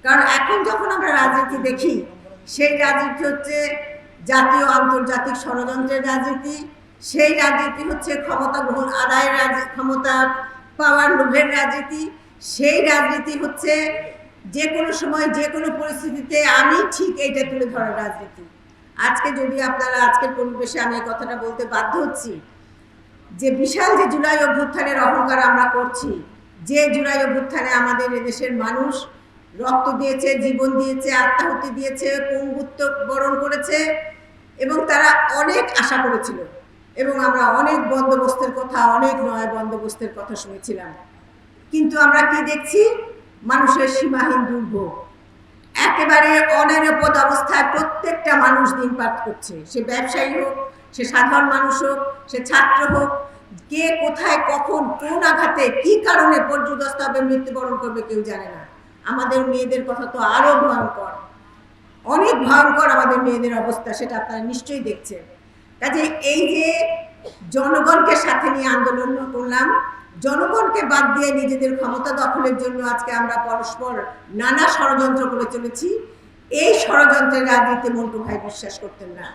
কারণ এখন যখন আমরা রাজনীতি দেখি, সেই রাজনীতি হচ্ছে জাতীয় আন্তর্জাতিক ষড়যন্ত্রের রাজনীতি, সেই রাজনীতি হচ্ছে ক্ষমতা গ্রহণ আদায়ের ক্ষমতা পাওয়ার লোভের রাজনীতি, সেই রাজনীতি হচ্ছে যে কোনো সময় যে কোনো পরিস্থিতিতে আমি ঠিক এইটা তুলে ধরার রাজনীতি। আজকে যদি আপনারা আজকের পরিবেশে আমি এই কথাটা বলতে বাধ্য হচ্ছি যে বিশাল যে জুলাই অভ্যুত্থানের অহংকার আমরা করছি, যে জুলাই অভ্যুত্থানে আমাদের এদেশের মানুষ রক্ত দিয়েছে, জীবন দিয়েছে, আত্মাহুতি দিয়েছে, পঙ্গুত্ব বরণ করেছে এবং তারা অনেক আশা করেছিল এবং আমরা অনেক বন্দোবস্তের কথা, অনেক নয় বন্দোবস্তের কথা শুনেছিলাম। কিন্তু আমরা কি দেখছি? মানুষের সীমাহীন দুর্ভোগ, একেবারে অনিরাপদ অবস্থায় প্রত্যেকটা মানুষ দিন পার করছে। সে ব্যবসায়ী হোক, সে সাধারণ মানুষ হোক, সে ছাত্র হোক, কে কোথায় কখন কোন আঘাতে কি কারণে পর্যদস্ত হবে, মৃত্যুবরণ করবে কেউ জানে না। আমাদের মেয়েদের কথা তো আরো ভয়ঙ্কর, অনেক ভয়ঙ্কর আমাদের মেয়েদের অবস্থা, সেটা আপনারা নিশ্চয়ই দেখছেন। কাজে এই যে জনগণকে সাথে নিয়ে আন্দোলন করলাম, জনগণকে বাদ দিয়ে নিজেদের ক্ষমতা দখলের জন্য আজকে আমরা পরস্পর নানা ষড়যন্ত্র করে চলেছি। এই ষড়যন্ত্রের রাজনীতি মন্টু ভাই বিশ্বাস করতেন না।